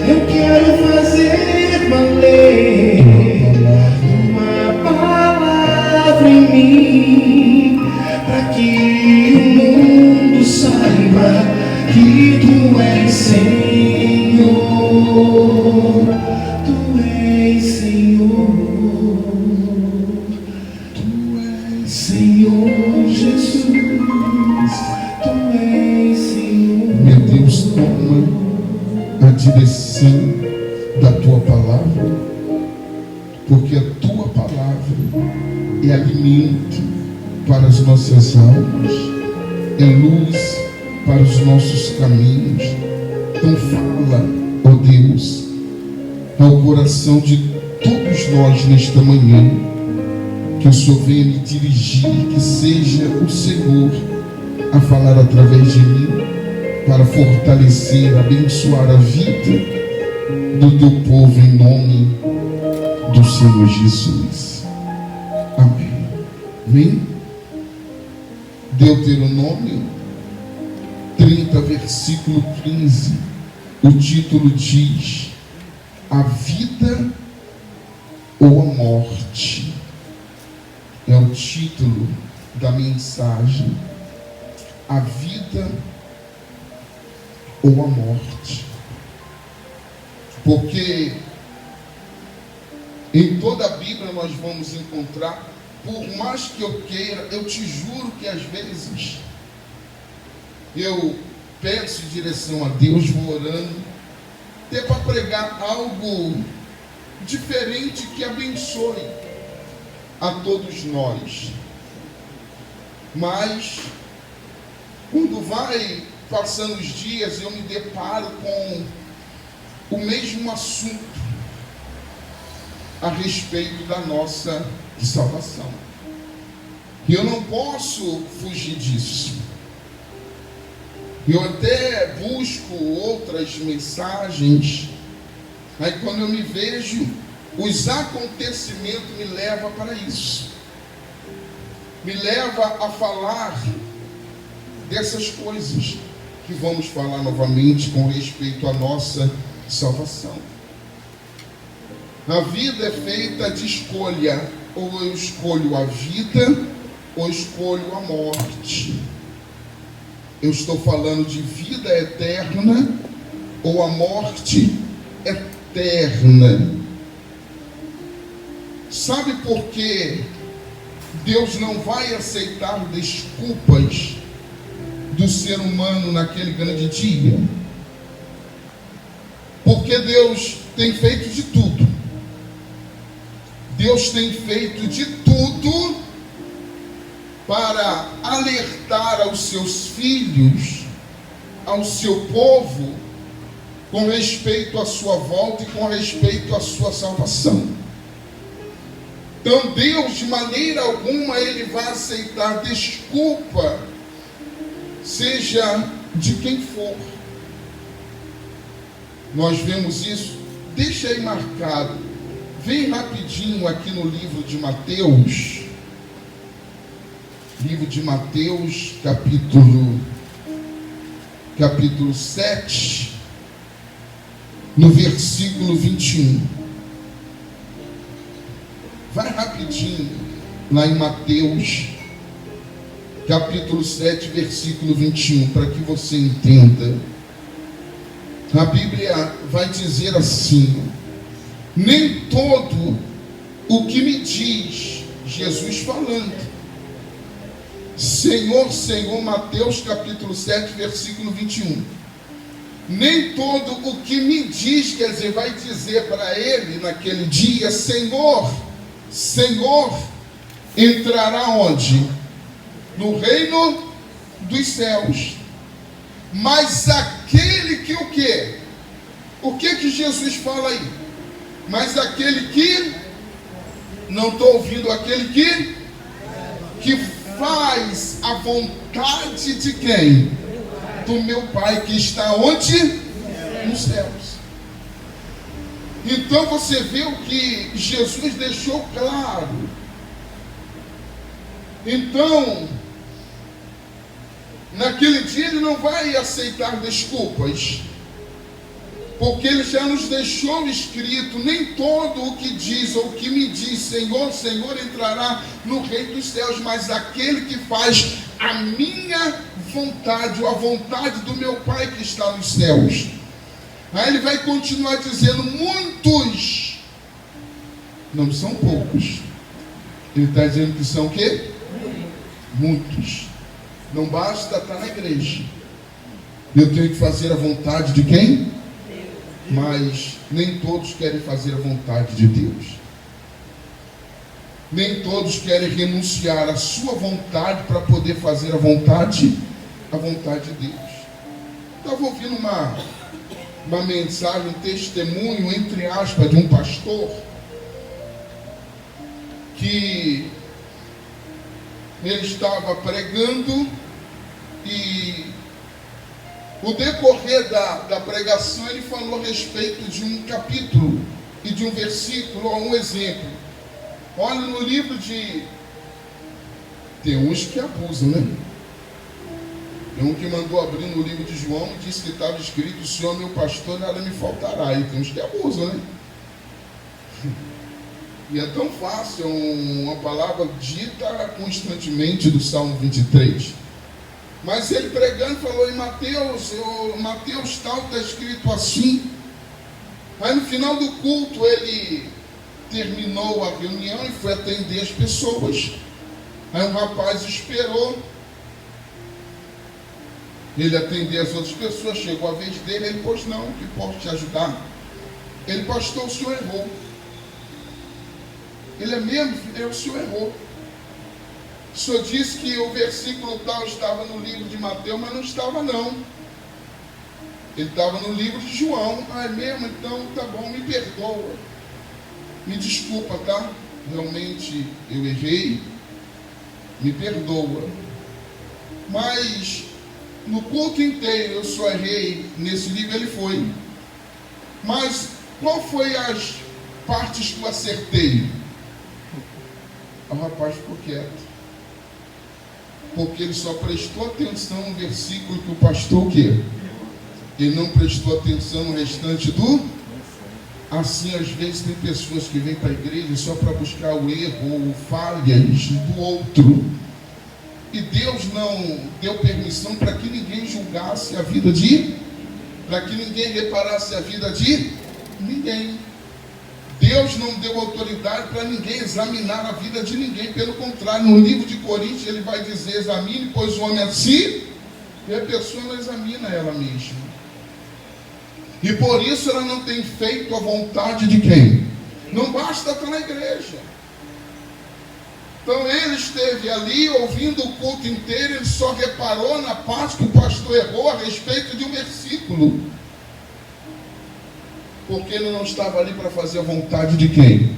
Eu quero fazer valer uma palavra em mim, para que o mundo saiba que tu és Senhor. Tu és Senhor. Tu és Senhor Jesus. Tu és Senhor. Meu Deus, toma a direção da tua palavra, porque a tua palavra é alimento para as nossas almas, é luz para os nossos caminhos. Então fala, ó Deus, ao coração de todos nós nesta manhã, que o Senhor venha me dirigir, que seja o Senhor a falar através de mim, para fortalecer, abençoar a vida do teu povo, em nome do Senhor Jesus. Amém. Amém. Deuteronômio 30, versículo 15. O título diz: a vida ou a morte. É o título da mensagem. A vida ou a morte. Porque em toda a Bíblia nós vamos encontrar, por mais que eu queira, eu te juro que às vezes eu peço direção a Deus, vou orando, até para pregar algo diferente que abençoe a todos nós. Mas quando vai passando os dias, eu me deparo com o mesmo assunto a respeito da nossa salvação. E eu não posso fugir disso. Eu até busco outras mensagens, aí quando eu me vejo, os acontecimentos me levam para isso. Me leva a falar dessas coisas que vamos falar novamente com respeito à nossa salvação. A vida é feita de escolha. Ou eu escolho a vida, ou escolho a morte. Eu estou falando de vida eterna, ou a morte eterna. Sabe por que Deus não vai aceitar desculpas do ser humano naquele grande dia? Porque Deus tem feito de tudo. Deus tem feito de tudo para alertar aos seus filhos, ao seu povo, com respeito à sua volta e com respeito à sua salvação. Então Deus, de maneira alguma, Ele vai aceitar desculpa, seja de quem for. Nós vemos isso. Deixa aí marcado. Vem rapidinho aqui no livro de Mateus. Livro de Mateus, capítulo 7, no versículo 21. Vai rapidinho lá em Mateus, capítulo 7, versículo 21, para que você entenda. A Bíblia vai dizer assim: nem todo o que me diz, Jesus falando, Senhor, Senhor, Mateus capítulo 7, versículo 21. Nem todo o que me diz, quer dizer, vai dizer para ele naquele dia, Senhor, Senhor, entrará onde? No reino dos céus. Mas aquele que o quê? O que Jesus fala aí? Mas aquele que, não estou ouvindo, aquele que faz a vontade de quem? Do meu Pai que está onde? Nos céus. Então você vê o que Jesus deixou claro. Então, naquele dia ele não vai aceitar desculpas. Porque Ele já nos deixou escrito: nem todo o que diz ou que me diz Senhor, Senhor entrará no reino dos céus, mas aquele que faz a minha vontade, ou a vontade do meu Pai que está nos céus. Aí Ele vai continuar dizendo: muitos, não são poucos. Ele está dizendo que são o quê? Muitos. Não basta estar na igreja. Eu tenho que fazer a vontade de quem? Mas nem todos querem fazer a vontade de Deus. Nem todos querem renunciar à sua vontade para poder fazer a vontade de Deus. Estava ouvindo uma mensagem, um testemunho, entre aspas, de um pastor que ele estava pregando e o decorrer da pregação ele falou a respeito de um capítulo e de um versículo, ou um exemplo. Olha, no livro de... Tem uns que abusam, né? Tem um que mandou abrir no livro de João e disse que estava escrito: o Senhor meu pastor, nada me faltará. E tem uns que abusam, né? E é tão fácil, uma palavra dita constantemente do Salmo 23. Mas ele pregando falou em Mateus tal, está escrito assim. Aí no final do culto ele terminou a reunião e foi atender as pessoas. Aí um rapaz esperou ele atender as outras pessoas, chegou a vez dele, ele: pois não, que posso te ajudar? Ele: pastor, o senhor errou. Ele: é mesmo? O senhor errou. O senhor disse que o versículo tal estava no livro de Mateus, mas não estava não. Ele estava no livro de João. Ah, é mesmo? Então tá bom, me perdoa. Me desculpa, tá? Realmente eu errei. Me perdoa. Mas no culto inteiro eu só errei nesse livro, ele foi. Mas qual foi as partes que eu acertei? O rapaz ficou quieto. Porque ele só prestou atenção no versículo que o pastor quer. Ele não prestou atenção no restante do... Assim, às vezes, tem pessoas que vêm para a igreja só para buscar o erro ou falhas do outro. E Deus não deu permissão para que ninguém julgasse a vida de... para que ninguém reparasse a vida de ninguém. Deus não deu autoridade para ninguém examinar a vida de ninguém. Pelo contrário, no livro de Coríntios ele vai dizer: examine, pois o homem a si, e a pessoa não examina ela mesma. E por isso ela não tem feito a vontade de quem? Não basta estar na igreja. Então ele esteve ali ouvindo o culto inteiro, ele só reparou na parte que o pastor errou a respeito de um versículo. Porque ele não estava ali para fazer a vontade de quem?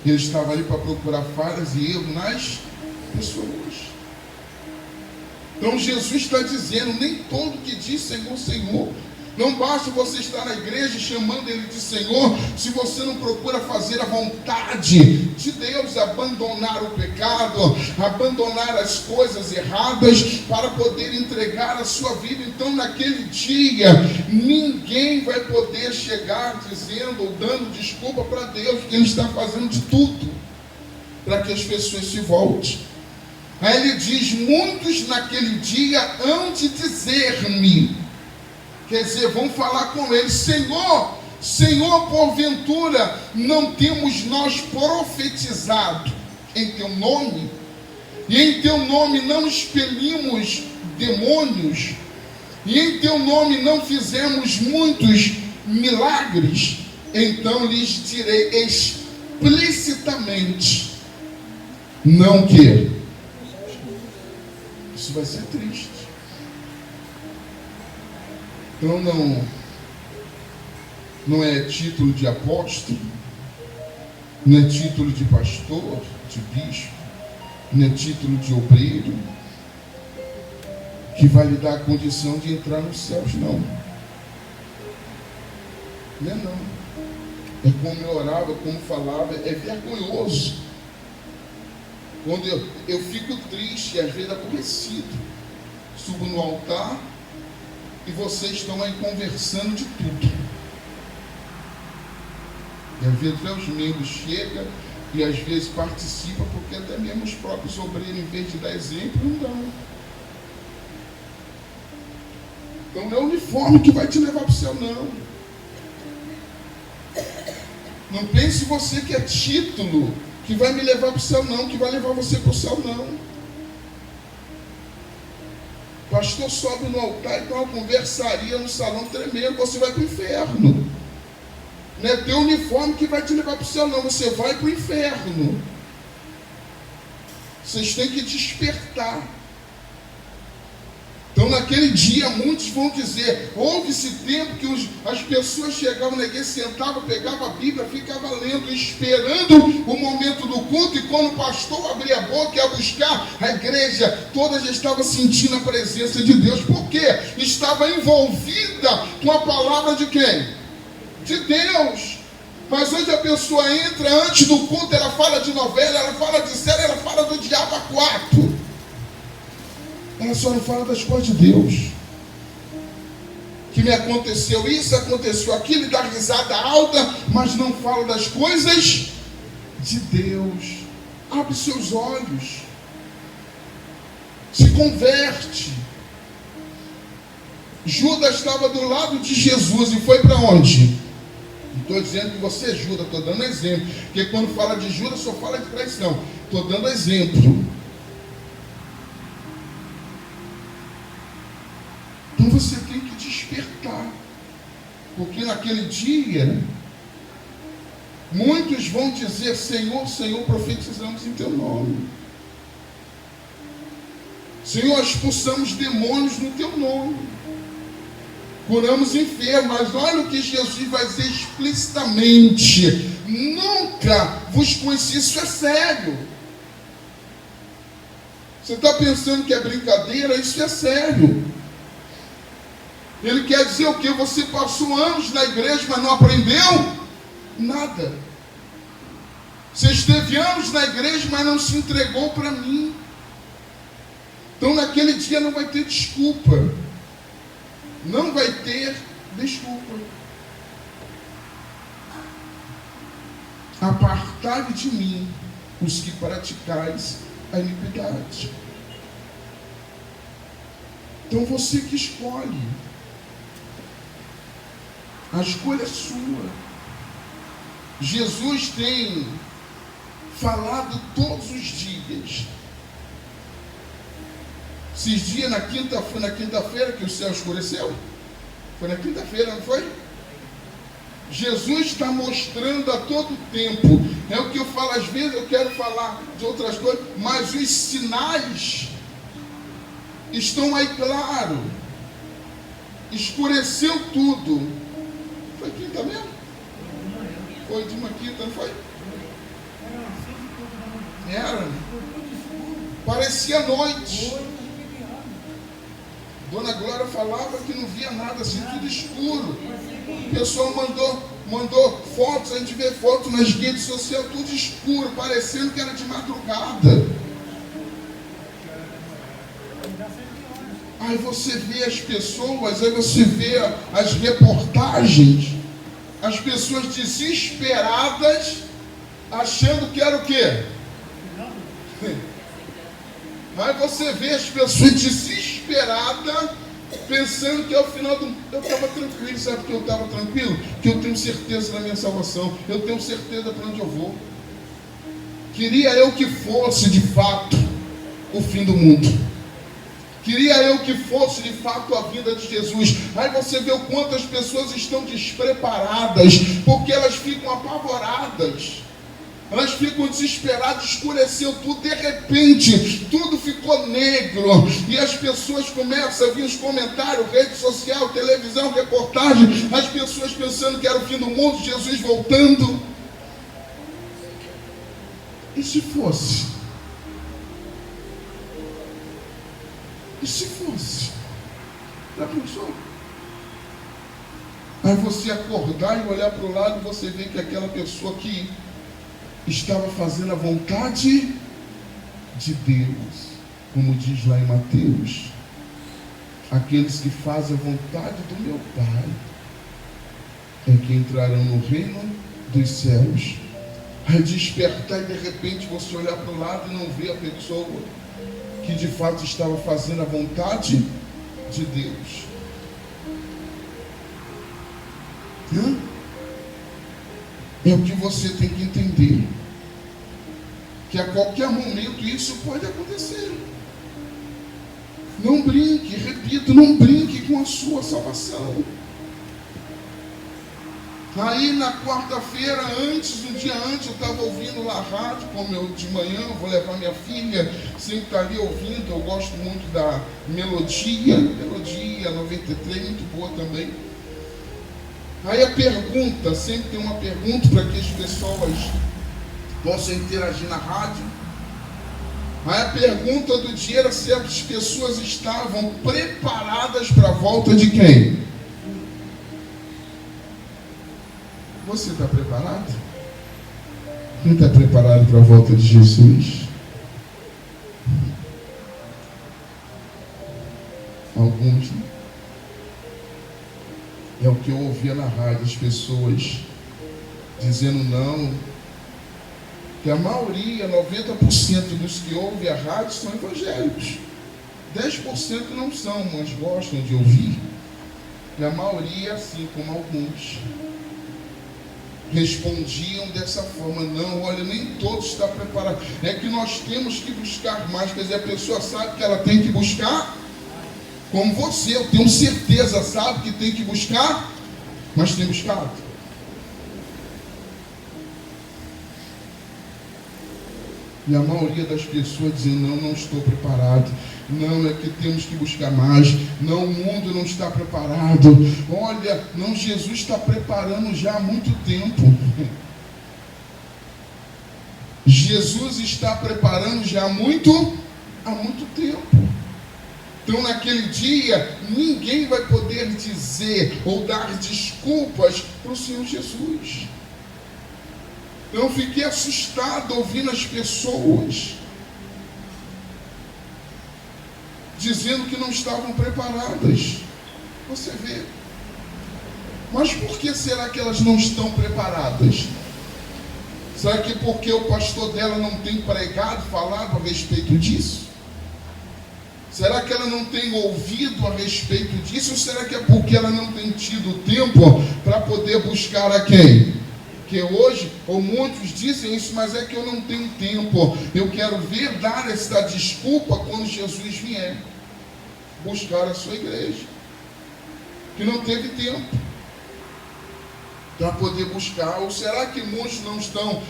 Ele estava ali para procurar falhas e erros nas pessoas. Então Jesus está dizendo: nem todo que diz Senhor, Senhor. Não basta você estar na igreja chamando Ele de Senhor, se você não procura fazer a vontade de Deus, abandonar o pecado, abandonar as coisas erradas, para poder entregar a sua vida. Então naquele dia, ninguém vai poder chegar dizendo ou dando desculpa para Deus, porque Ele está fazendo de tudo para que as pessoas se voltem. Aí Ele diz: muitos naquele dia hão de dizer-me. Quer dizer, vão falar com ele: Senhor, Senhor, porventura não temos nós profetizado em teu nome? E em teu nome não expelimos demônios? E em teu nome não fizemos muitos milagres? Então lhes direi explicitamente: não quero. Isso vai ser triste. Então não é título de apóstolo, não é título de pastor, de bispo, não é título de obreiro que vai lhe dar a condição de entrar nos céus, não. Não é não. É como eu orava, como falava, é vergonhoso. Quando eu fico triste, às vezes aborrecido, subo no altar e vocês estão aí conversando de tudo. E às vezes os membros chegam e às vezes participam, porque até mesmo os próprios obreiros, em vez de dar exemplo, não dão. Então não é o uniforme que vai te levar para o céu, não. Não pense você que é título que vai me levar para o céu, não. Que vai levar você para o céu, não. O pastor sobe no altar e tem uma conversaria no salão tremendo. Você vai para o inferno. Não é teu uniforme que vai te levar para o céu, não. Você vai para o inferno. Vocês têm que despertar. Então naquele dia muitos vão dizer, houve esse tempo que as pessoas chegavam na igreja, sentavam, pegavam a Bíblia, ficavam lendo, esperando o momento do culto, e quando o pastor abria a boca e ia buscar, a igreja toda já estava sentindo a presença de Deus. Por quê? Estava envolvida com a palavra de quem? De Deus. Mas hoje a pessoa entra antes do culto, ela fala de novela, ela fala de série, ela fala do diabo a quatro. Ela só não fala das coisas de Deus. Que me aconteceu isso, aconteceu aquilo, e dá risada alta, mas não fala das coisas de Deus. Abre seus olhos. Se converte. Judas estava do lado de Jesus e foi para onde? Não estou dizendo que você é Judas, estou dando exemplo. Porque quando fala de Judas, só fala de traição. Estou dando exemplo. Então você tem que despertar, porque naquele dia, muitos vão dizer, Senhor, Senhor, profetizamos em teu nome. Senhor, expulsamos demônios no teu nome. Curamos enfermos, mas olha o que Jesus vai dizer explicitamente. Nunca vos conheci, isso é sério. Você está pensando que é brincadeira? Isso é sério. Ele quer dizer o quê? Você passou anos na igreja, mas não aprendeu nada. Você esteve anos na igreja, mas não se entregou para mim. Então naquele dia não vai ter desculpa. Não vai ter desculpa. Apartai de mim os que praticais a iniquidade. Então você que escolhe. A escolha é sua. Jesus tem falado todos os dias. Esses dias, na quinta-feira que o céu escureceu. Foi na quinta-feira, não foi? Jesus está mostrando a todo tempo. É o que eu falo, às vezes eu quero falar de outras coisas, mas os sinais estão aí claro. Escureceu tudo. Foi quinta mesmo? Foi de uma quinta, não foi? Era. Parecia noite. Dona Glória falava que não via nada, assim, tudo escuro. O pessoal mandou fotos, a gente vê fotos nas redes sociais, tudo escuro, parecendo que era de madrugada. Aí você vê as pessoas, aí você vê as reportagens, as pessoas desesperadas, achando que era o quê? Aí você vê as pessoas desesperadas, pensando que é o final do... Eu estava tranquilo, sabe por que eu estava tranquilo? Porque eu tenho certeza da minha salvação, eu tenho certeza para onde eu vou. Queria eu que fosse de fato o fim do mundo. Queria eu que fosse de fato a vida de Jesus. Aí você vê o quanto as pessoas estão despreparadas, porque elas ficam apavoradas. Elas ficam desesperadas, escureceu tudo, de repente, tudo ficou negro. E as pessoas começam a vir os comentários, rede social, televisão, reportagem, as pessoas pensando que era o fim do mundo, Jesus voltando. E se fosse? E se fosse? Já pensou? Aí você acordar e olhar para o lado, você vê que aquela pessoa que estava fazendo a vontade de Deus, como diz lá em Mateus, aqueles que fazem a vontade do meu Pai é que entrarão no reino dos céus. Aí despertar e de repente você olhar para o lado e não ver a pessoa que de fato estava fazendo a vontade de Deus. É o que você tem que entender, que a qualquer momento isso pode acontecer. Não brinque, repito, não brinque com a sua salvação. Aí na quarta-feira, um dia antes, eu estava ouvindo lá a rádio, como eu de manhã, eu vou levar minha filha, sempre está ali ouvindo, eu gosto muito da Melodia 93, muito boa também. Aí a pergunta, sempre tem uma pergunta para que as pessoas possam interagir na rádio. Aí a pergunta do dia era se as pessoas estavam preparadas para a volta de quem? Você está preparado? Quem está preparado para a volta de Jesus? Alguns, né? É o que eu ouvia na rádio, as pessoas dizendo não, que a maioria, 90% dos que ouvem a rádio são evangélicos. 10% não são, mas gostam de ouvir. E a maioria, assim como alguns, respondiam dessa forma: não, olha, nem todos estão preparados. É que nós temos que buscar mais. Quer dizer, a pessoa sabe que ela tem que buscar, como você, eu tenho certeza, sabe que tem que buscar, mas tem buscado. E a maioria das pessoas dizem: não, não estou preparado. Não, é que temos que buscar mais. Não, o mundo não está preparado. Olha, não, Jesus está preparando já há muito tempo. Jesus está preparando já há muito tempo. Então naquele dia, ninguém vai poder dizer ou dar desculpas para o Senhor Jesus. Eu fiquei assustado ouvindo as pessoas dizendo que não estavam preparadas. Você vê. Mas por que será que elas não estão preparadas? Será que porque o pastor dela não tem pregado, falado a respeito disso? Será que ela não tem ouvido a respeito disso? Ou será que é porque ela não tem tido tempo para poder buscar a quem? Que hoje, ou muitos dizem isso, mas é que eu não tenho tempo. Eu quero ver, dar essa desculpa quando Jesus vier buscar a sua igreja, que não teve tempo para poder buscar. Ou será que muitos não estão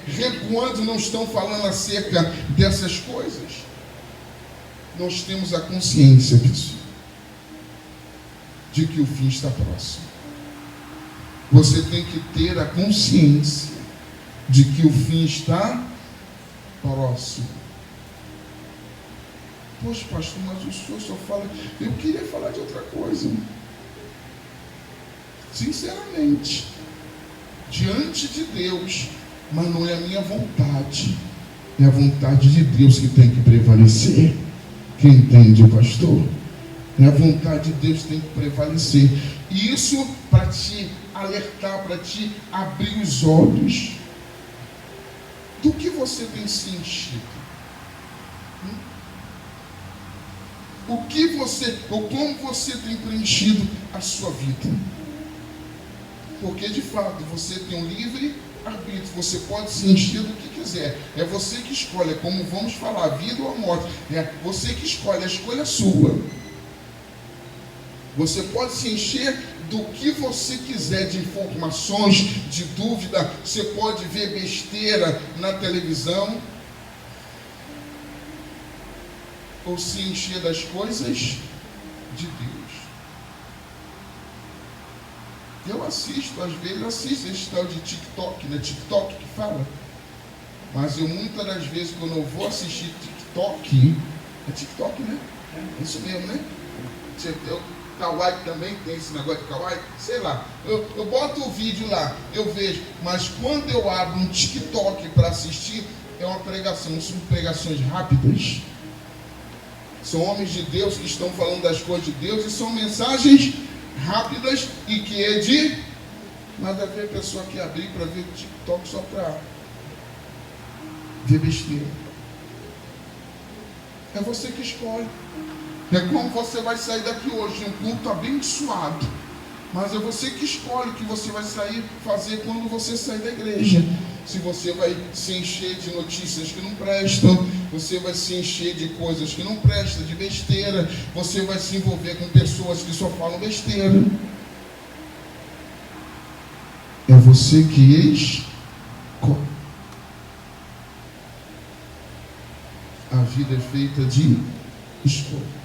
recuando, não estão falando acerca dessas coisas? Nós temos a consciência disso, de que o fim está próximo. Você tem que ter a consciência de que o fim está próximo. Poxa, pastor, mas o senhor só fala... Eu queria falar de outra coisa. Sinceramente, diante de Deus, mas não é a minha vontade, é a vontade de Deus que tem que prevalecer. Quem entende, pastor? É a vontade de Deus que tem que prevalecer. E isso para te alertar, para te abrir os olhos do que você tem se enchido. O que você, ou como você tem preenchido a sua vida. Porque de fato você tem um livre arbítrio, você pode se encher do que quiser. É você que escolhe, é como vamos falar, vida ou a morte. É você que escolhe, a escolha é sua. Você pode se encher do que você quiser de informações, de dúvida. Você pode ver besteira na televisão, ou se encher das coisas de Deus. Eu assisto, às vezes, esse tal de TikTok, né? TikTok que fala. Mas eu, muitas das vezes, quando eu vou assistir TikTok, é TikTok, né? É isso mesmo, né? Kawaii também tem esse negócio de Kawaii, sei lá. Eu boto o vídeo lá, eu vejo. Mas quando eu abro um TikTok para assistir, é uma pregação, são pregações rápidas. São homens de Deus que estão falando das coisas de Deus e são mensagens rápidas e que Nada a ver a pessoa que abrir para ver o TikTok só para ver besteira. É você que escolhe. É como você vai sair daqui hoje, um culto abençoado. Mas é você que escolhe o que você vai sair fazer quando você sair da igreja. Se você vai se encher de notícias que não prestam, você vai se encher de coisas que não prestam, de besteira, você vai se envolver com pessoas que só falam besteira. É você que escolhe. A vida é feita de escolha.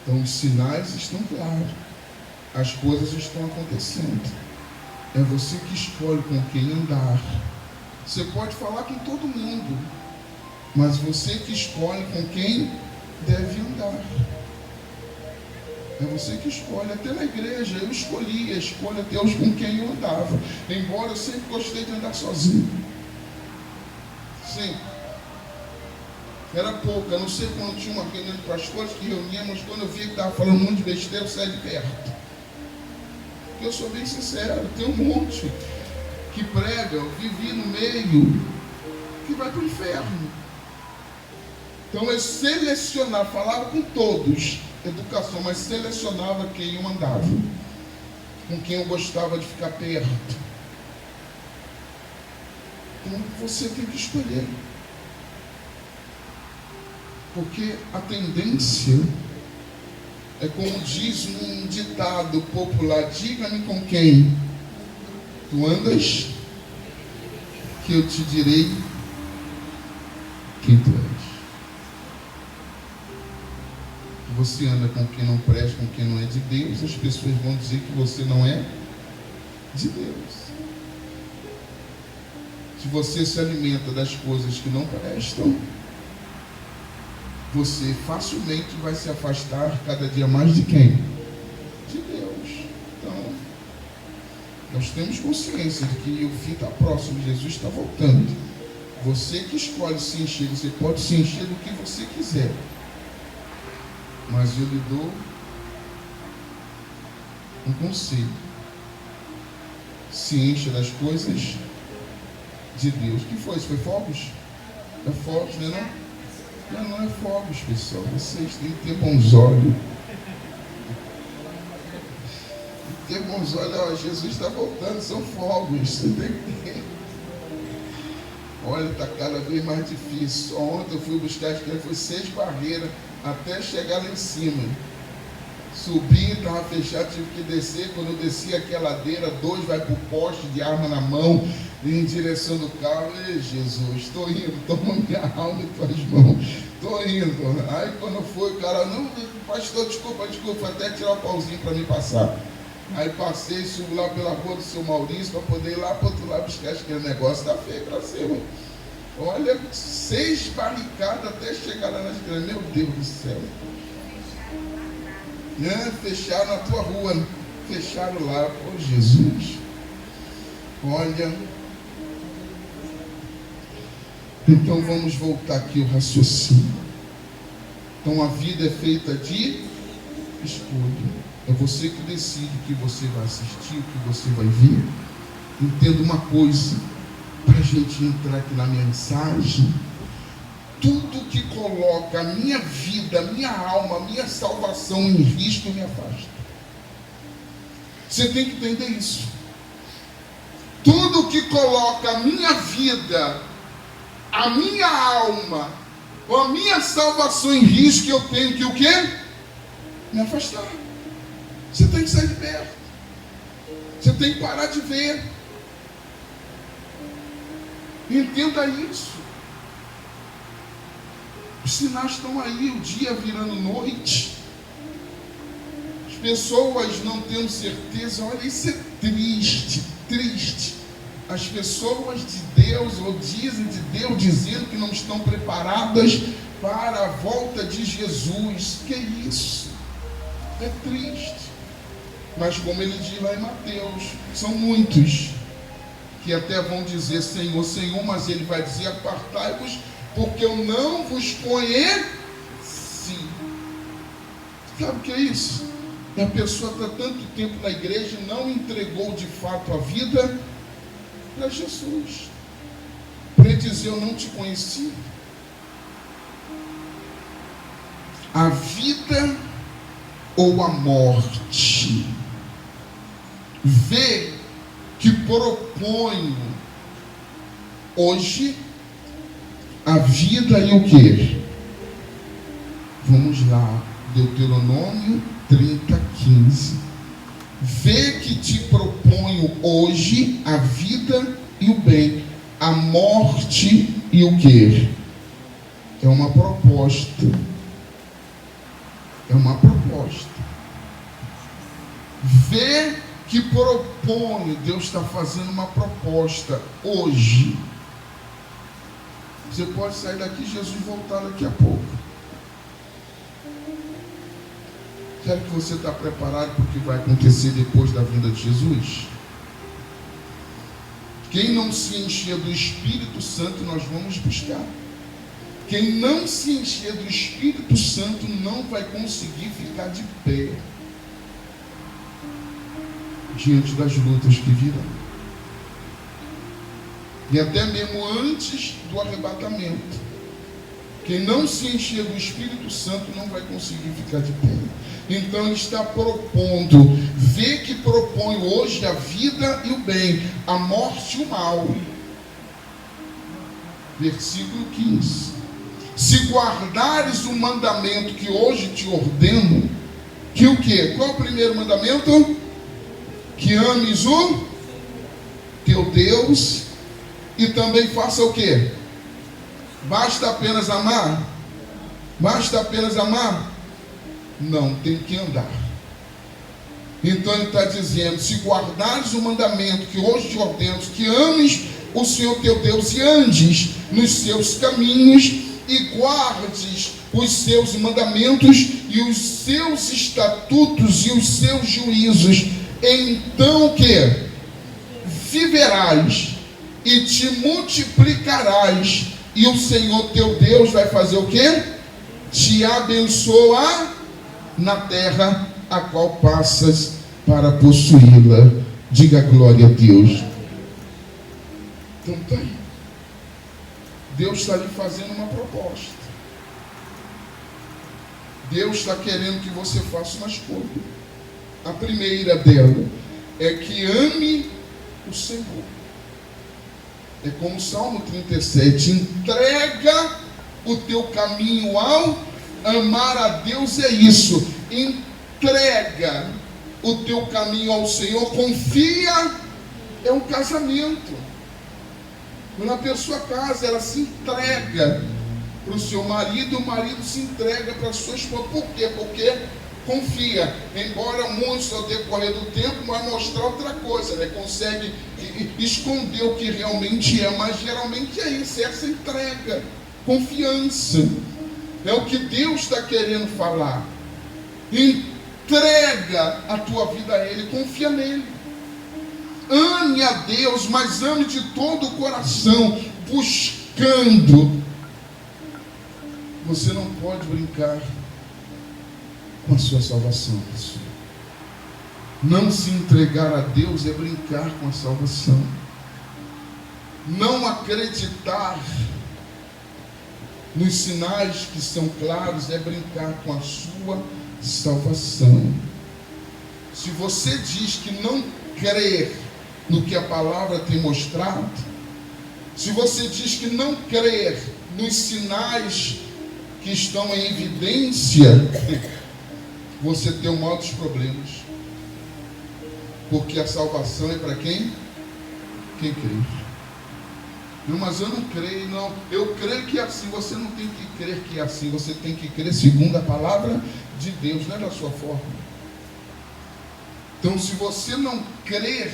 Então os sinais estão claros. As coisas estão acontecendo. É você que escolhe com quem andar. Você pode falar com todo mundo, mas você que escolhe com quem deve andar. É você que escolhe. Até na igreja eu escolhi, escolha Deus com quem eu andava. Embora eu sempre gostei de andar sozinho. Sim. Era pouco, eu não sei quando tinha uma reunião de pastores que reunia, mas quando eu via que estava falando muito de besteira, eu saía de perto. Eu sou bem sincero, tem um monte que prega, eu vivi no meio, que vai para o inferno. Então eu selecionava, falava com todos, educação, mas selecionava quem eu andava, com quem eu gostava de ficar perto. Então você tem que escolher. Porque a tendência é como diz um ditado popular: diga-me com quem tu andas, que eu te direi quem tu és. Você anda com quem não presta, com quem não é de Deus, as pessoas vão dizer que você não é de Deus. Se você se alimenta das coisas que não prestam, você facilmente vai se afastar cada dia mais de quem? De Deus. Então, nós temos consciência de que o fim está próximo, Jesus está voltando. Você que escolhe se encher, você pode se encher do que você quiser. Mas eu lhe dou um conselho. Se encha das coisas de Deus. O que foi? Isso foi fogos? É fogos, né? Não? Não é fogos, pessoal. Vocês têm que ter bons olhos. Ter bons olhos. Ó, Jesus está voltando, são fogos. Você tem que ter. Olha, está cada vez mais difícil. Ontem eu fui buscar, acho que foi 6 barreiras até chegar lá em cima. Subi, estava fechado, tive que descer. Quando eu desci aquela ladeira, 2 vai para o poste de arma na mão, em direção do carro. Ei, Jesus, estou indo, toma minha alma em tuas mãos, estou indo. Aí quando foi, o cara, não, pastor, desculpa, foi até tirar o pauzinho para me passar. Aí passei, subo lá pela rua do seu Maurício, para poder ir lá para o outro lado buscar aquele negócio, está feio para cima. Olha, 6 barricadas até chegar lá na esquina, meu Deus do céu. Fecharam na tua rua, né? Fecharam lá, oh Jesus. Olha, então vamos voltar aqui ao raciocínio. Então a vida é feita de escolha. É você que decide o que você vai assistir, o que você vai ver. Entenda uma coisa, para a gente entrar aqui na mensagem: tudo que coloca a minha vida, a minha alma, a minha salvação em risco me afasta. Você tem que entender isso. Tudo que coloca a minha vida, a minha alma, ou a minha salvação em risco, eu tenho que o quê? Me afastar. Você tem que sair de perto. Você tem que parar de ver. Entenda isso. Os sinais estão aí, o dia virando noite. As pessoas não tendo certeza. Olha, isso é triste, triste. As pessoas de Deus, ou dizem de Deus, dizendo que não estão preparadas para a volta de Jesus. Que isso? É triste. Mas como ele diz lá em Mateus, são muitos que até vão dizer Senhor, Senhor, mas ele vai dizer: apartai-vos, porque eu não vos conheci. Sabe o que é isso? E a pessoa está tanto tempo na igreja e não entregou de fato a vida para Jesus. Para ele dizer: eu não te conheci. A vida ou a morte? Vê que proponho hoje a vida e o que? Vamos lá, Deuteronômio 30:15. Vê que te proponho hoje a vida e o bem, a morte e o que? É uma proposta. É uma proposta. Vê que proponho, Deus está fazendo uma proposta hoje. Você pode sair daqui, Jesus voltar daqui a pouco. Será que você está preparado para o que vai acontecer depois da vinda de Jesus? Quem não se encher do Espírito Santo, nós vamos buscar. Quem não se encher do Espírito Santo não vai conseguir ficar de pé diante das lutas que virão. E até mesmo antes do arrebatamento. Quem não se encher do Espírito Santo não vai conseguir ficar de pé. Então ele está propondo, vê que propõe hoje a vida e o bem, a morte e o mal. Versículo 15. Se guardares o mandamento que hoje te ordeno, que o quê? Qual é o primeiro mandamento? Que ames o teu Deus e também faça o quê? Basta apenas amar? Basta apenas amar? Não, tem que andar. Então ele está dizendo: se guardares o mandamento que hoje te ordeno, que ames o Senhor teu Deus e andes nos seus caminhos e guardes os seus mandamentos e os seus estatutos e os seus juízos, então que viverás e te multiplicarás, e o Senhor teu Deus vai fazer o quê? Te abençoa na terra a qual passas para possuí-la. Diga glória a Deus. Então está aí. Deus está lhe fazendo uma proposta. Deus está querendo que você faça uma escolha. A primeira dela é que ame o Senhor. É como o Salmo 37, entrega o teu caminho ao amar a Deus. É isso, entrega o teu caminho ao Senhor, confia. É um casamento. Quando a pessoa casa, ela se entrega para o seu marido, o marido se entrega para a sua esposa. Por quê? Porque confia. Embora muitos ao decorrer do tempo vai mostrar outra coisa, né? Consegue esconder o que realmente é, mas geralmente é isso, é essa entrega, confiança. É o que Deus está querendo falar. Entrega a tua vida a Ele, confia nele. Ame a Deus, mas ame de todo o coração, buscando. Você não pode brincar com a sua salvação, pessoal. Não se entregar a Deus é brincar com a salvação. Não acreditar nos sinais que são claros é brincar com a sua salvação. Se você diz que não crê no que a palavra tem mostrado, se você diz que não crê nos sinais que estão em evidência, você tem o maior dos problemas. Porque a salvação é para quem? Quem crê. Não, mas eu não creio, não. Eu creio que é assim. Você não tem que crer que é assim. Você tem que crer segundo a palavra de Deus, não é da sua forma. Então, se você não crer,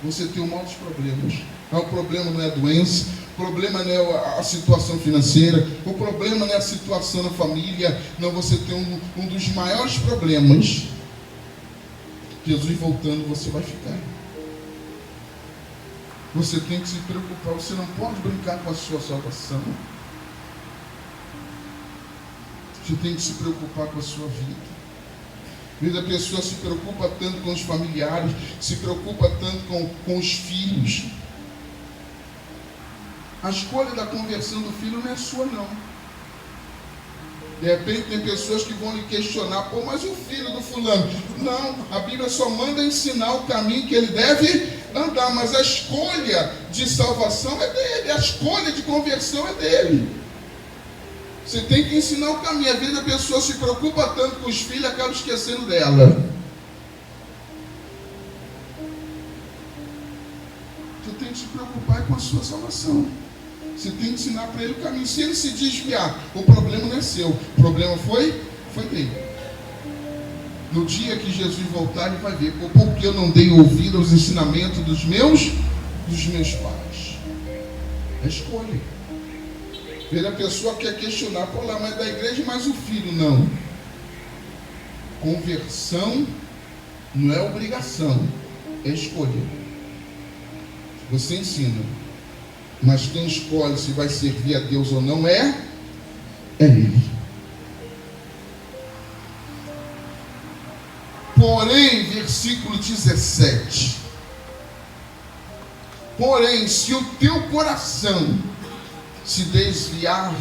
você tem o maior dos problemas. O problema não é a doença, o problema não é a situação financeira, o problema não é a situação na família. Não, você tem um dos maiores problemas. Jesus voltando, você vai ficar. Você tem que se preocupar. Você não pode brincar com a sua salvação. Você tem que se preocupar com a sua vida. Às vezes a pessoa se preocupa tanto com os familiares, se preocupa tanto com os filhos. A escolha da conversão do filho não é sua, não. De repente tem pessoas que vão lhe questionar, pô, mas o filho do fulano? Não, a Bíblia só manda ensinar o caminho que ele deve andar, mas a escolha de salvação é dele, a escolha de conversão é dele. Você tem que ensinar o caminho. Às vezes a pessoa se preocupa tanto com os filhos, acaba esquecendo dela. Você tem que se preocupar com a sua salvação. Você tem que ensinar para ele o caminho. Se ele se desviar, o problema não é seu. O problema foi dele. No dia que Jesus voltar, ele vai ver. Porque eu não dei ouvido aos ensinamentos dos meus pais. É escolha. Ver a pessoa quer questionar, pô, lá, mas é da igreja, mas o filho não. Conversão não é obrigação, é escolha. Você ensina, mas quem escolhe se vai servir a Deus ou não é Ele. Porém, versículo 17. Porém, se o teu coração se desviar,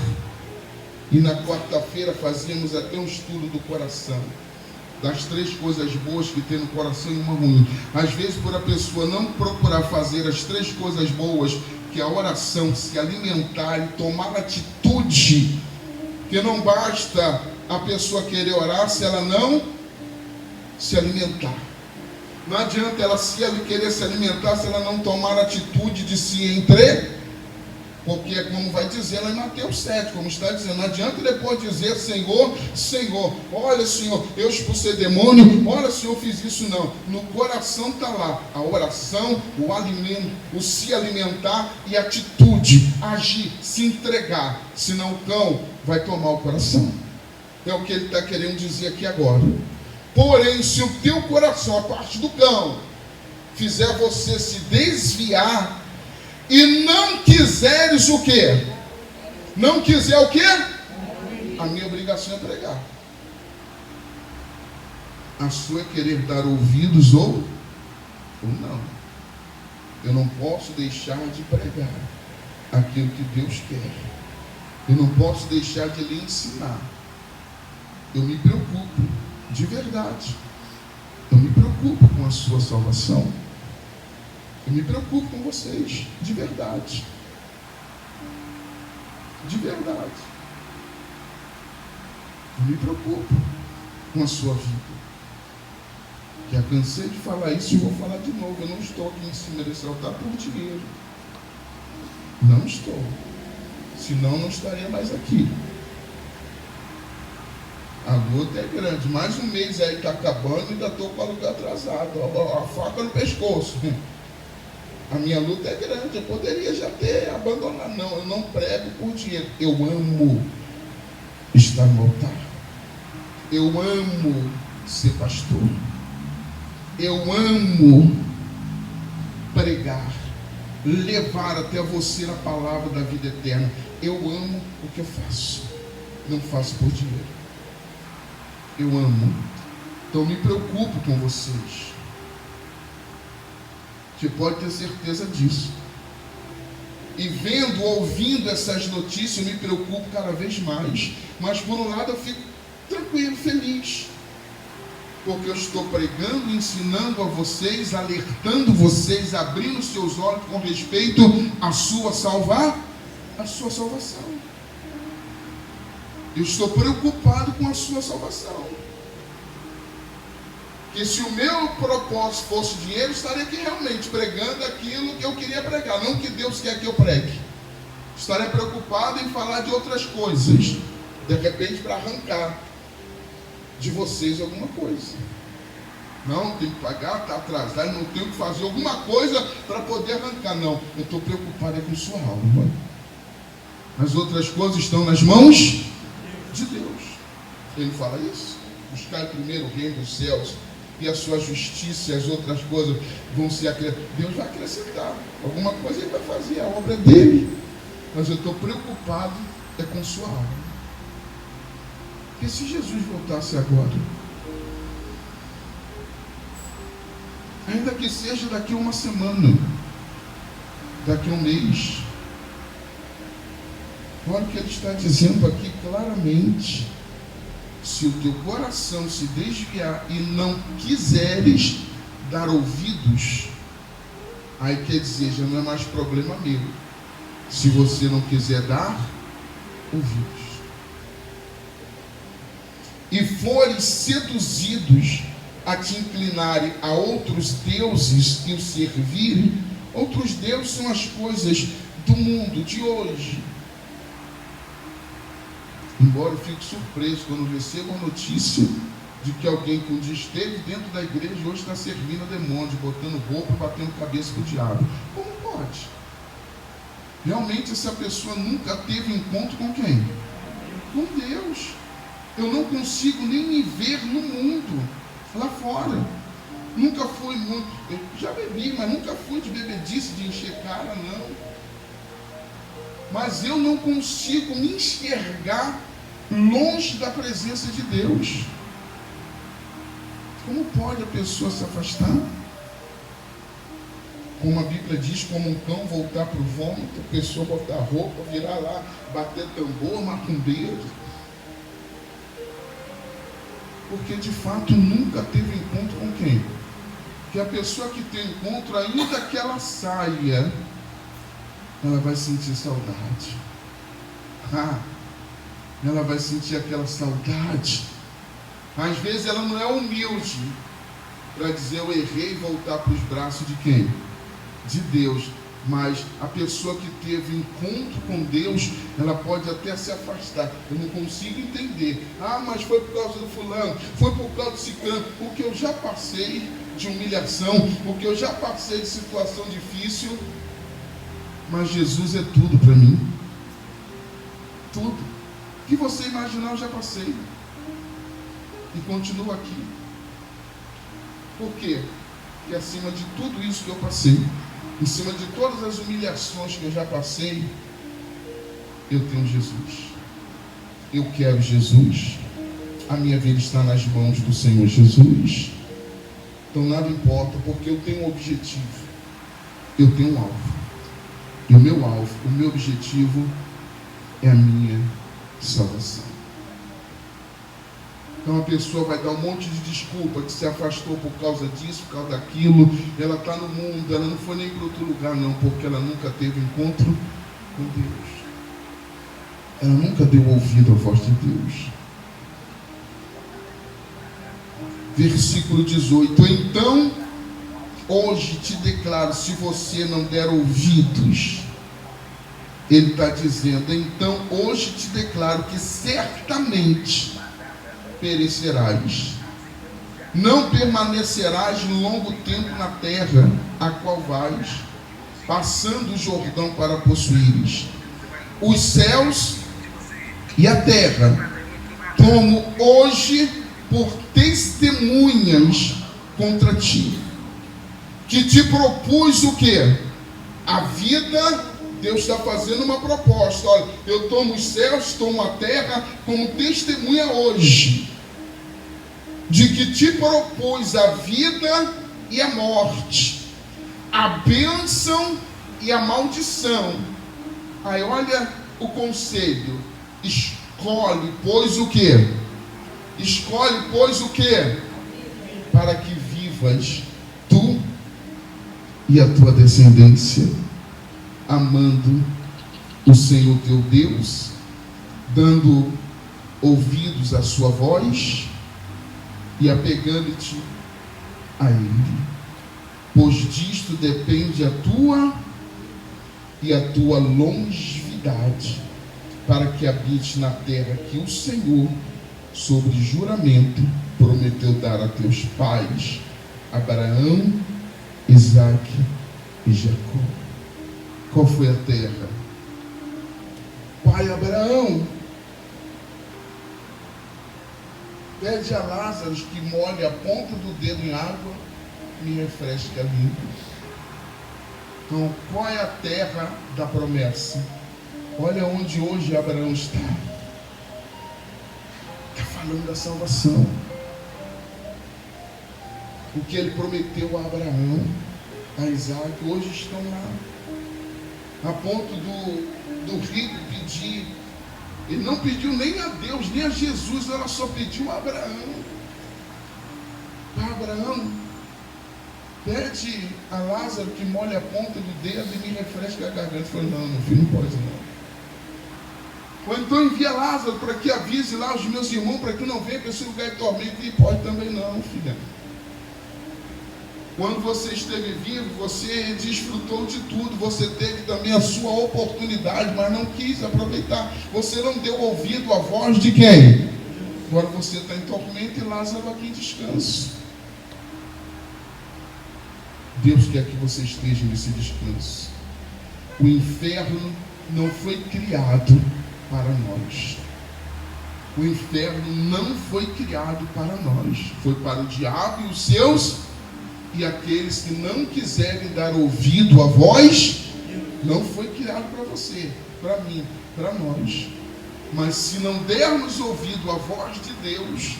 e na quarta-feira fazíamos até um estudo do coração, das 3 coisas boas que tem no coração e uma ruim. Às vezes, por a pessoa não procurar fazer as 3 coisas boas, que é a oração, se alimentar e tomar atitude, que não basta a pessoa querer orar se ela não se alimentar. Não adianta ela querer se alimentar se ela não tomar atitude de se entregar. Porque, como vai dizer lá em Mateus 7, como está dizendo, não adianta depois dizer, Senhor, Senhor, olha, Senhor, eu expulsei demônio, olha, Senhor, eu fiz isso. Não, no coração está lá a oração, o alimento, o se alimentar e a atitude, agir, se entregar, senão o cão vai tomar o coração. É o que ele está querendo dizer aqui agora. Porém, se o teu coração, a parte do cão, fizer você se desviar, e não quiseres o quê? Não quiser o quê? A minha obrigação é pregar. A sua é querer dar ouvidos ou não. Eu não posso deixar de pregar aquilo que Deus quer. Eu não posso deixar de lhe ensinar. Eu me preocupo, de verdade. Eu me preocupo com a sua salvação. Eu me preocupo com vocês, de verdade. De verdade. Eu me preocupo com a sua vida. Já cansei de falar isso e vou falar de novo. Eu não estou aqui em cima desse altar por dinheiro. Não estou. Senão não estaria mais aqui. A luta é grande. Mais um mês aí está acabando e ainda estou com a luta atrasada. A faca no pescoço. A minha luta é grande, eu poderia já ter abandonado. Não, eu não prego por dinheiro. Eu amo estar no altar. Eu amo ser pastor. Eu amo pregar, levar até você a palavra da vida eterna. Eu amo o que eu faço. Não faço por dinheiro. Eu amo. Então me preocupo com vocês. Você pode ter certeza disso. E vendo, ouvindo essas notícias, eu me preocupo cada vez mais. Mas por um lado eu fico tranquilo, feliz. Porque eu estou pregando, ensinando a vocês, alertando vocês, abrindo seus olhos com respeito à sua salvação. Eu estou preocupado com a sua salvação. Que se o meu propósito fosse dinheiro, eu estaria aqui realmente pregando aquilo que eu queria pregar, não que Deus quer que eu pregue. Estaria preocupado em falar de outras coisas, de repente para arrancar de vocês alguma coisa. Não, tem que pagar, está atrasado, não tenho que fazer alguma coisa para poder arrancar. Não, eu estou preocupado com sua alma. As outras coisas estão nas mãos de Deus. Ele fala isso. Buscar primeiro o reino dos céus e a sua justiça e as outras coisas vão ser acrescentadas. Deus vai acrescentar. Alguma coisa ele vai fazer, a obra é dele. Mas eu estou preocupado com sua alma. Porque se Jesus voltasse agora, ainda que seja daqui a uma semana, daqui a um mês. Olha o que ele está dizendo aqui claramente. Se o teu coração se desviar e não quiseres dar ouvidos, aí quer dizer, já não é mais problema meu. Se você não quiser dar ouvidos e fores seduzidos a te inclinarem a outros deuses e os servirem, outros deuses são as coisas do mundo de hoje. Embora eu fique surpreso quando recebo a notícia de que alguém que um dia esteve dentro da igreja hoje está servindo a demônios, botando roupa e batendo cabeça com o diabo. Como pode? Realmente essa pessoa nunca teve encontro com quem? Com Deus. Eu não consigo nem me ver no mundo, lá fora. Nunca fui muito, eu já bebi, mas nunca fui de bebedice, de encher cara, não. Mas eu não consigo me enxergar longe da presença de Deus. Como pode a pessoa se afastar? Como a Bíblia diz, como um cão voltar para o vômito, a pessoa botar roupa, virar lá, bater tambor, macumbeiro. Porque de fato nunca teve encontro com quem? Que a pessoa que tem encontro, ainda que ela saia, ela vai sentir saudade. Ela vai sentir aquela saudade. Às vezes ela não é humilde para dizer eu errei e voltar para os braços de quem? De Deus. Mas a pessoa que teve encontro com Deus, ela pode até se afastar. Eu não consigo entender. Mas foi por causa do fulano, foi por causa do ciclano. O que eu já passei de humilhação, o que eu já passei de situação difícil. Mas Jesus é tudo para mim. Tudo. O que você imaginar eu já passei. E continuo aqui. Por quê? Porque acima de tudo isso que eu passei, em cima de todas as humilhações que eu já passei, eu tenho Jesus. Eu quero Jesus. A minha vida está nas mãos do Senhor Jesus. Então nada importa, porque eu tenho um objetivo. Eu tenho um alvo. E o meu alvo, o meu objetivo é a minha salvação. Então a pessoa vai dar um monte de desculpa, que se afastou por causa disso, por causa daquilo. Ela está no mundo, ela não foi nem para outro lugar não, porque ela nunca teve encontro com Deus. Ela nunca deu ouvido à voz de Deus. Versículo 18. Então, hoje te declaro, se você não der ouvidos, ele está dizendo, então hoje te declaro que certamente perecerás, não permanecerás longo tempo na terra a qual vais, passando o Jordão para possuíres. Os céus e a terra tomo hoje por testemunhas contra ti, que te propus o quê? A vida. Deus está fazendo uma proposta. Olha, eu tomo os céus, tomo a terra como testemunha hoje de que te propus a vida e a morte, a bênção e a maldição. Aí olha o conselho. Escolhe, pois o quê? Escolhe, pois o quê? Para que vivas tu e a tua descendência, amando o Senhor teu Deus, dando ouvidos à sua voz e apegando-te a Ele, pois disto depende a tua e a tua longevidade, para que habites na terra que o Senhor, sobre juramento, prometeu dar a teus pais, Abraão, Isaque e Jacó. Qual foi a terra? Pai Abraão, pede a Lázaro que molhe a ponta do dedo em água e me refresque a língua. Então, qual é a terra da promessa? Olha onde hoje Abraão está. Está falando da salvação. O que ele prometeu a Abraão, a Isaac, hoje estão lá. A ponto do rico pedir. Ele não pediu nem a Deus, nem a Jesus, ela só pediu a Abraão. Abraão, pede a Lázaro que molhe a ponta do dedo e me refresque a garganta. Ele falou, não, meu filho, não pode não. Ou então envia Lázaro para que avise lá os meus irmãos, para que não venha para esse lugar de tormento. E pode também não, filha. Quando você esteve vivo, você desfrutou de tudo, você teve também a sua oportunidade, mas não quis aproveitar. Você não deu ouvido à voz de quem? Agora você está em tormento e Lázaro aqui em descanso. Deus quer que você esteja nesse descanso. O inferno não foi criado para nós. O inferno não foi criado para nós. Foi para o diabo e os seus, e aqueles que não quiserem dar ouvido à voz. Não foi criado para você, para mim, para nós. Mas se não dermos ouvido à voz de Deus,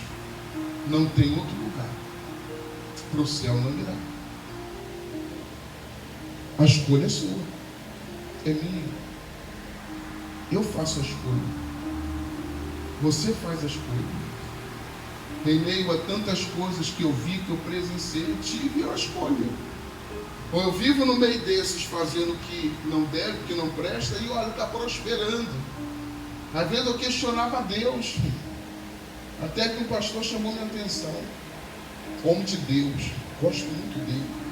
não tem outro lugar. Para o céu não irá. A escolha é sua, é minha. Eu faço a escolha. Você faz a escolha. Em meio a tantas coisas que eu vi, que eu presenciei, eu tive a escolha. Ou eu vivo no meio desses fazendo o que não deve, o que não presta, e olha, está prosperando. Às vezes eu questionava a Deus, até que um pastor chamou minha atenção. Homem de Deus, gosto muito dele.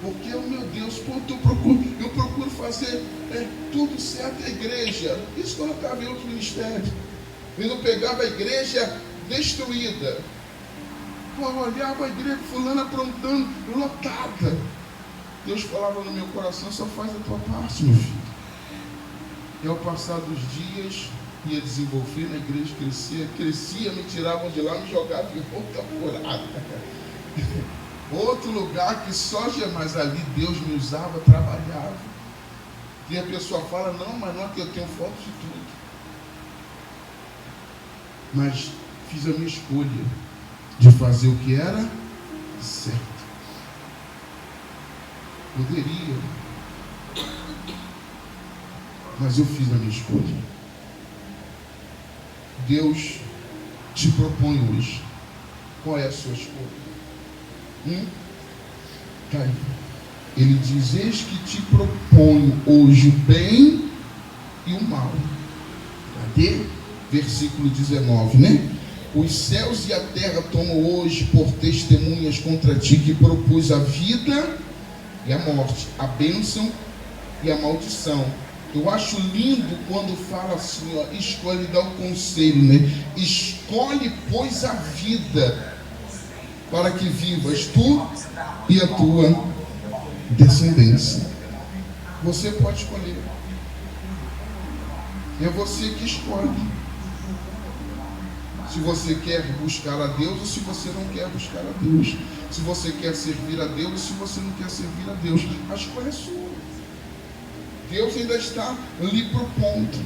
Porque, meu Deus, eu procuro fazer tudo certo a igreja. Isso quando eu estava em outro ministério. Eu não pegava a igreja destruída. Eu olhava a igreja fulana aprontando, lotada. Deus falava no meu coração, só faz a tua parte, meu filho. E ao passar dos dias, ia desenvolver na igreja, crescia, me tiravam de lá, me jogavam em outra furada. Outro lugar que só jamais ali Deus me usava, trabalhava. E a pessoa fala, não, mas não é que eu tenho foto de tudo. Mas fiz a minha escolha de fazer o que era certo. Poderia, mas eu fiz a minha escolha. Deus te propõe hoje. Qual é a sua escolha? Caiu. Ele diz, eis que te proponho hoje o bem e o mal. Cadê? Versículo 19, né? Os céus e a terra tomam hoje por testemunhas contra ti, que propus a vida e a morte, a bênção e a maldição. Eu acho lindo quando fala assim, ó, escolhe, dá um conselho, né? Escolhe, pois, a vida, para que vivas tu e a tua descendência. Você pode escolher. É você que escolhe. Se você quer buscar a Deus ou se você não quer buscar a Deus. Se você quer servir a Deus ou se você não quer servir a Deus. A escolha é sua. Deus ainda está lhe propondo.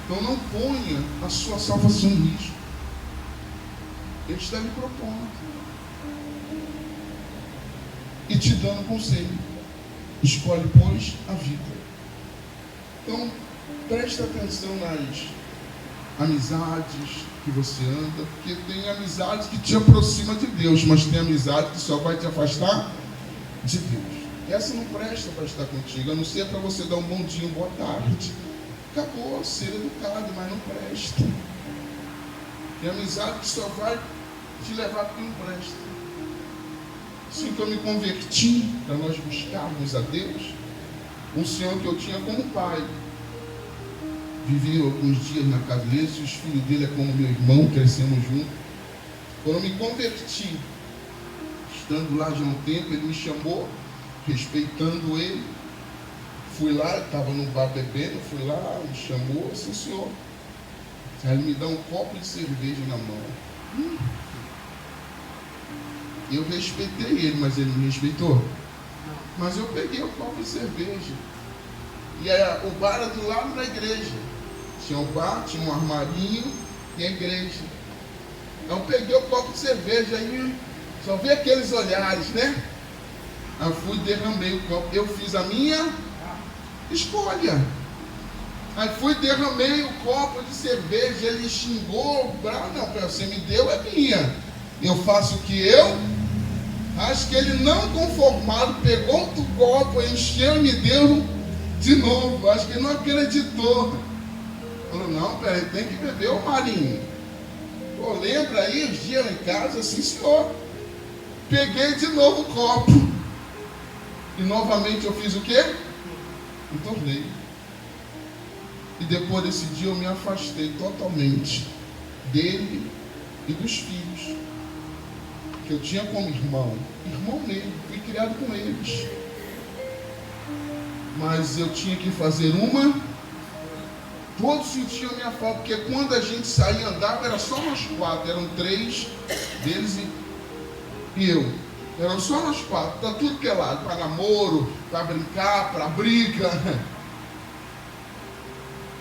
Então não ponha a sua salvação em risco. Ele está lhe propondo. E te dando conselho. Escolhe, pois, a vida. Então, preste atenção nas amizades que você anda, porque tem amizade que te aproxima de Deus, mas tem amizade que só vai te afastar de Deus. Essa não presta para estar contigo, a não ser para você dar um bom dia, boa tarde. Acabou, ser educado, mas não presta. Tem amizade que só vai te levar para o que não presta. Assim que eu me converti, para nós buscarmos a Deus, um senhor que eu tinha como pai, vivi alguns dias na casa dele, os filhos dele é como meu irmão, crescemos juntos. Quando eu me converti, estando lá já há um tempo, ele me chamou, respeitando ele. Fui lá, estava no bar bebendo, fui lá, me chamou, assim, senhor. Aí ele me dá um copo de cerveja na mão. Eu respeitei ele, mas ele me respeitou. Mas eu peguei o copo de cerveja. E o bar era do lado da igreja. Tinha o bar, tinha um armarinho e a igreja. Eu peguei o copo de cerveja aí, só vi aqueles olhares, né? Eu fui e derramei o copo. Eu fiz a minha escolha. Aí fui e derramei o copo de cerveja. Ele xingou, não, você me deu, é minha. Eu faço o que eu. Acho que ele, não conformado, pegou outro copo, encheu e me deu de novo. Acho que ele não acreditou. Falou, não, peraí, tem que beber, ô Marinho. Pô, lembra aí os dias lá em casa? Sim, senhor. Peguei de novo o copo. E novamente eu fiz o quê? Me tornei. E depois desse dia eu me afastei totalmente dele e dos filhos que eu tinha como irmão mesmo, fui criado com eles. Mas eu tinha que fazer todos sentiam minha falta, porque quando a gente saía e andava, era só nós 4, eram 3 deles e eu. Eram só nós 4, tá tudo que é lado, para namoro, para brincar, para briga.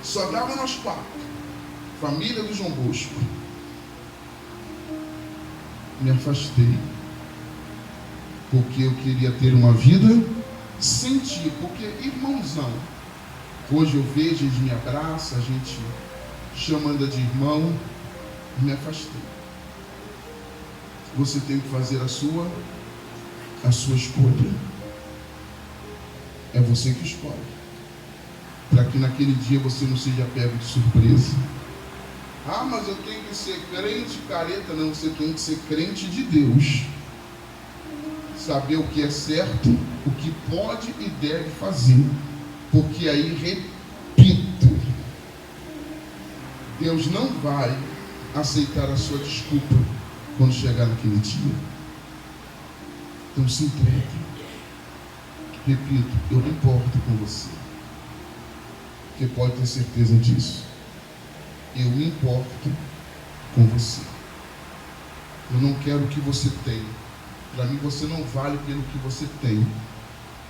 Só dava nós 4. Família do João Bosco. Me afastei. Porque eu queria ter uma vida sem ti. Porque, irmãozão, hoje eu vejo, eles me abraçam, a gente chamando de irmão. Me afastei. Você tem que fazer a sua escolha. É você que escolhe. Para que naquele dia você não seja pego de surpresa. Ah, mas eu tenho que ser crente careta. Não, você tem que ser crente de Deus. Saber o que é certo, o que pode e deve fazer. Porque aí, repito, Deus não vai aceitar a sua desculpa quando chegar naquele dia. Então se entregue. Repito, eu não importo com você. Porque pode ter certeza disso. Eu me importo com você. Eu não quero o que você tem. Para mim você não vale pelo que você tem.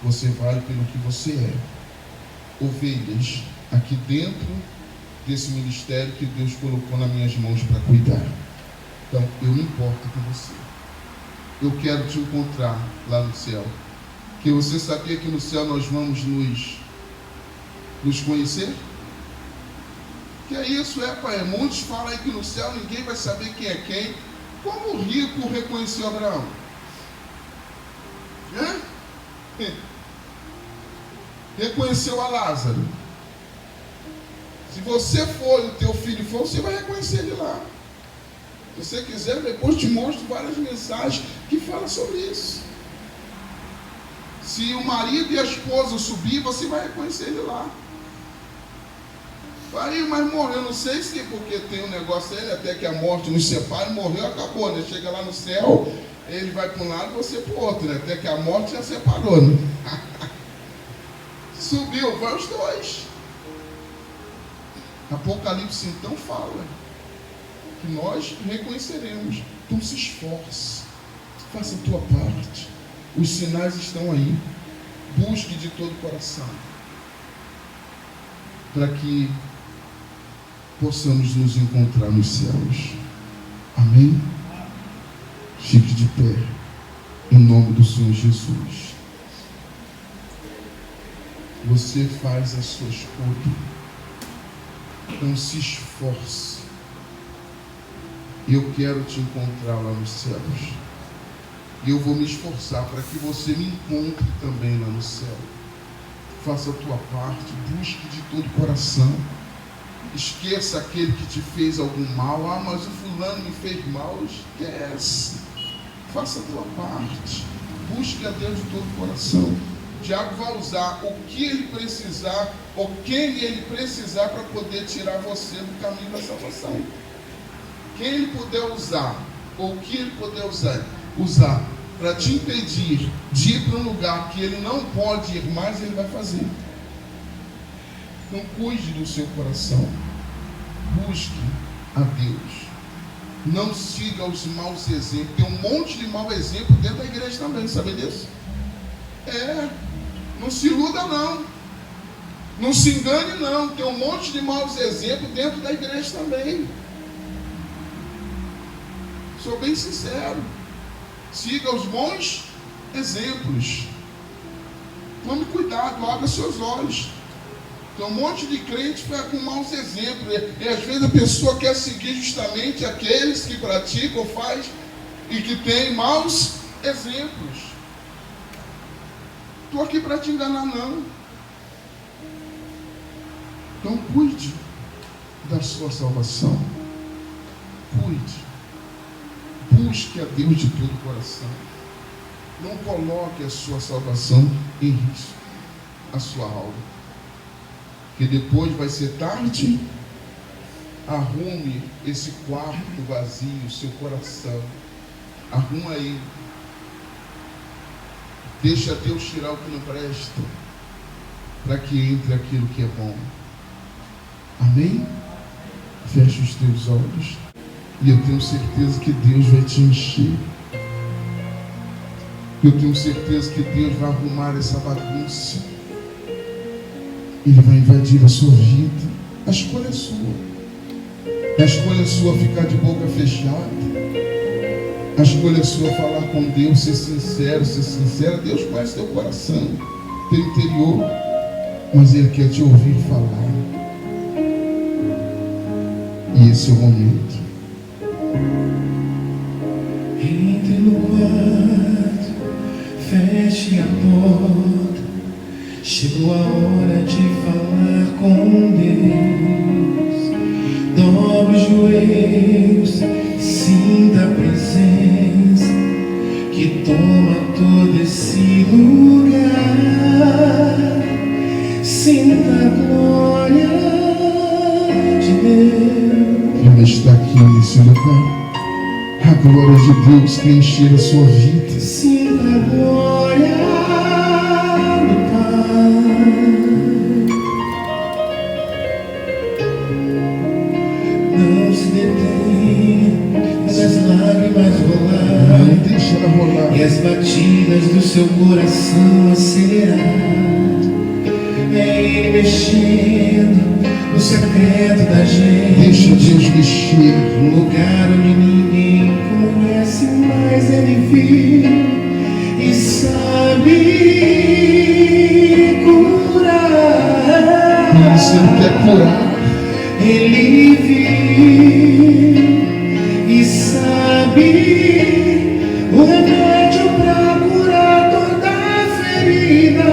Você vale pelo que você é. Ovelhas aqui dentro desse ministério que Deus colocou nas minhas mãos para cuidar. Então eu me importo com você. Eu quero te encontrar lá no céu. Que você sabia que no céu nós vamos nos conhecer? Que é isso, pai? Muitos falam aí que no céu ninguém vai saber quem é quem. Como o rico reconheceu Abraão? Reconheceu a Lázaro. Se você for e o teu filho for, você vai reconhecer ele lá. Se você quiser, depois te mostro várias mensagens que falam sobre isso. Se o marido e a esposa subir, você vai reconhecer ele lá. Aí, mas morreu, não sei se porque tem um negócio aí, até que a morte nos separe, morreu, acabou, né? Chega lá no céu, ele vai para um lado, você para o outro, né? Até que a morte já separou, né? Subiu, vai os dois. Apocalipse então fala que nós reconheceremos. Então se esforce, faça a tua parte. Os sinais estão aí. Busque de todo o coração, para que possamos nos encontrar nos céus. Amém? Fique de pé, em nome do Senhor Jesus. Você faz a sua escolha. Então se esforce. Eu quero te encontrar lá nos céus. E eu vou me esforçar para que você me encontre também lá no céu. Faça a tua parte, busque de todo o coração. Esqueça aquele que te fez algum mal. Ah, mas o fulano me fez mal. Esquece. Faça a tua parte. Busque a Deus de todo o coração. O diabo vai usar o que ele precisar, ou quem ele precisar, para poder tirar você do caminho da salvação. Quem ele puder usar, ou o que ele puder usar para te impedir de ir para um lugar que ele não pode ir mais, ele vai fazer. Então cuide do seu coração. Busque a Deus. Não siga os maus exemplos. Tem um monte de mau exemplo dentro da igreja também, sabe disso? Não se iluda não. Não se engane não. Tem um monte de maus exemplos dentro da igreja também. Sou bem sincero. Siga os bons exemplos. Tome cuidado, abra seus olhos. Tem um monte de crente que fica com maus exemplos. E às vezes a pessoa quer seguir justamente aqueles que praticam, faz e que tem maus exemplos. Estou aqui para te enganar, não. Então cuide da sua salvação. Cuide. Busque a Deus de todo o coração. Não coloque a sua salvação em risco, a sua alma. Porque depois vai ser tarde. Arrume esse quarto vazio, seu coração. Arruma ele. Deixa Deus tirar o que não presta, para que entre aquilo que é bom. Amém? Feche os teus olhos. E eu tenho certeza que Deus vai te encher. Eu tenho certeza que Deus vai arrumar essa bagunça. Ele vai invadir a sua vida. A escolha é sua. A escolha é sua ficar de boca fechada. A escolha é sua falar com Deus, ser sincero, ser sincera. Deus conhece teu coração, teu interior. Mas Ele quer te ouvir falar. E esse é o momento. Entre no quarto, feche a porta. Chegou a hora de falar com Deus. Dobre os joelhos, sinta a presença que toma todo esse lugar. Sinta a glória de Deus. Ele está aqui nesse lugar. A glória de Deus quer encher a sua vida. Sinta a glória do Pai. Não se detenha, mas as lágrimas rolar. Não deixa ela rolar. E as batidas do seu coração acelerar. É Ele mexendo no secreto da gente. Deixa Deus mexer. Um lugar onde ninguém conhece, mas Ele viu e sabe curar. E você não quer curar. Ele viu e sabe o remédio para curar toda ferida.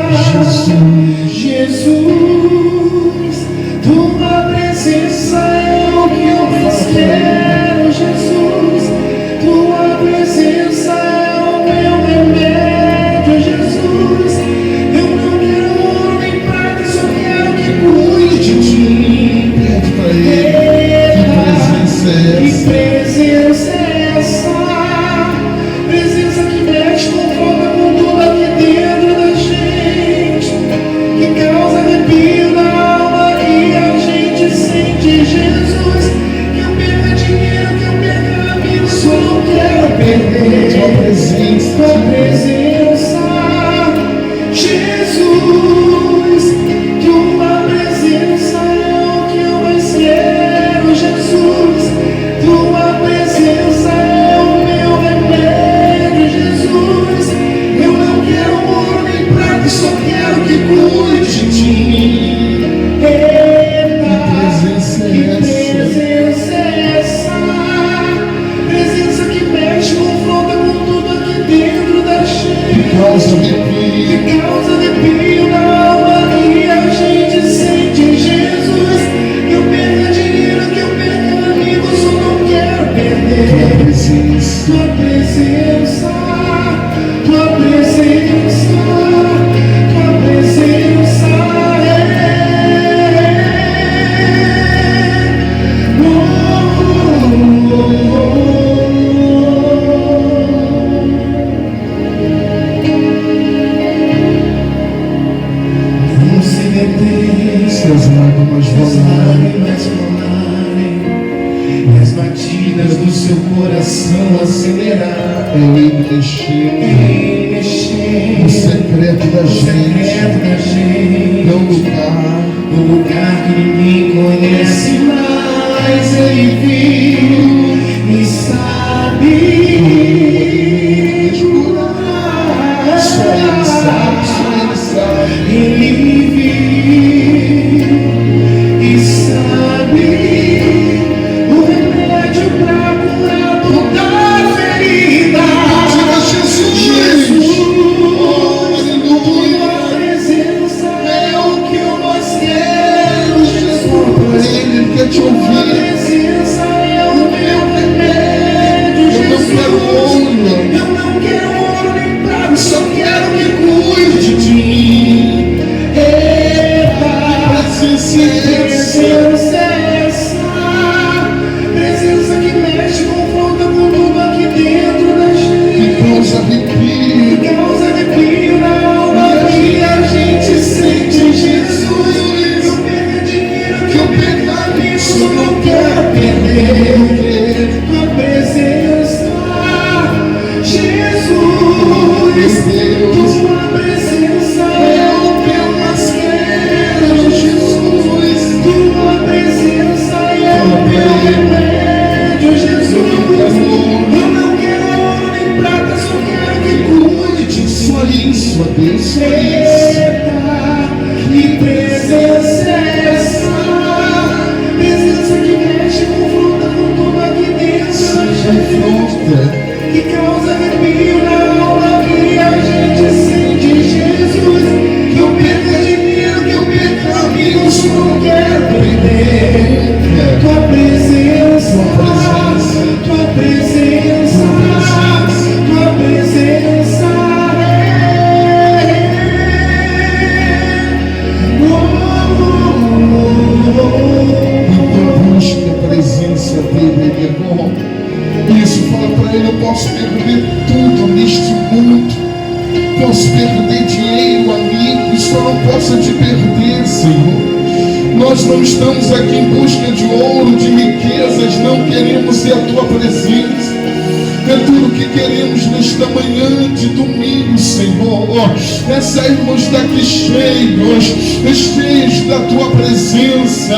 Jesus, tua presença é o que eu mais quero. Jesus, tua presença é o meu remédio. Jesus, eu não quero ouro nem prata, só quero que cuide de mim. Pede para Ele. Que presença é essa? Que presença é essa? Presença que mexe com fogo, com tudo aqui dentro da gente, que causa arrepio na alma que a gente sente. Jesus, que eu perca dinheiro, que eu perca amigos, só não quero perder Tua presença. tua presença. Jesus, tua presença é o que eu mais quero. Jesus, tua presença é o meu remédio. Jesus, eu não quero ouro nem prata, só quero que cuide de mim. Eita, que presença é essa? Presença que mexe, confronta com tudo aqui dentro da gente, Causa arrepio. que causa arrepio na alma que a gente sente. Jesus, que eu perca dinheiro, que eu perca amigos, só não quero perder Tua presença. tua presença, tua presença, tua presença não se detém. Se as lágrimas As rolarem. lágrimas rolarem e as batidas do seu coração acelerar. É Ele mexendo Ele no mexendo secreto da no gente. secreto da gente, É um lugar. no lugar que ninguém conhece, mas Ele viu e sabe Ele viu e sabe o remédio pra curar toda ferida. Jesus, tua presença é o que eu mais quero. Jesus, Ele quer te tua ouvir. presença é o meu remédio. Eu não quero ouro. Eu não quero ouro nem prata, só quero que cuide de mim. Eita, presença é essa, presença que mexe, confronta com tudo aqui dentro da gente, Que causa arrepio. que causa arrepio na alma, que a gente sente. Jesus, que eu perca dinheiro, que eu perca amigos, eu não quero perder tua presença. Jesus, tua presença é o que eu mais quero. Jesus, tua presença é o meu remédio. Jesus, eu não quero ouro nem prata, só quero que cuide de Só isso, ó Deus, só isso. Eita, que presença é essa? Presença que mexe, confronta com tudo aqui dentro. Confronta. Que causa arrepio na alma, que a gente sente. Jesus, que eu perca dinheiro, que eu perca amigos, eu não quero perder tua presença, tua presença, tua presença. Então busque a presença dele, ele é bom. Isso, fala para ele: eu posso perder tudo neste mundo, posso perder dinheiro, amigos, só não posso te perder, Senhor. Nós não estamos aqui em busca de ouro, de riquezas, não queremos é a tua presença. É tudo que queremos nesta manhã de domingo, Senhor. É sairmos daqui cheios da tua presença.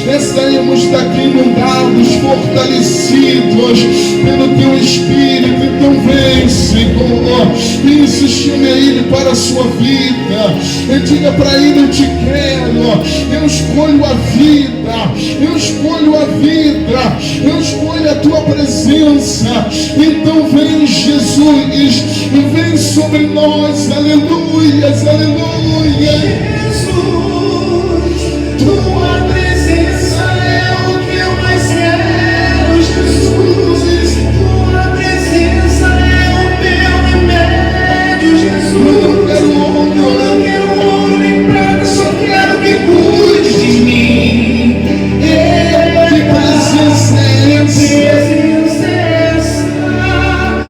É sairmos daqui inundados, fortalecidos pelo teu Espírito. Então vem, Senhor, e insistir a Ele para a sua vida. E diga para Ele: eu te quero, eu escolho a vida, eu escolho a vida, eu escolho a tua presença. Então vem, Jesus, e vem sobre nós, aleluias, aleluia. Jesus, tua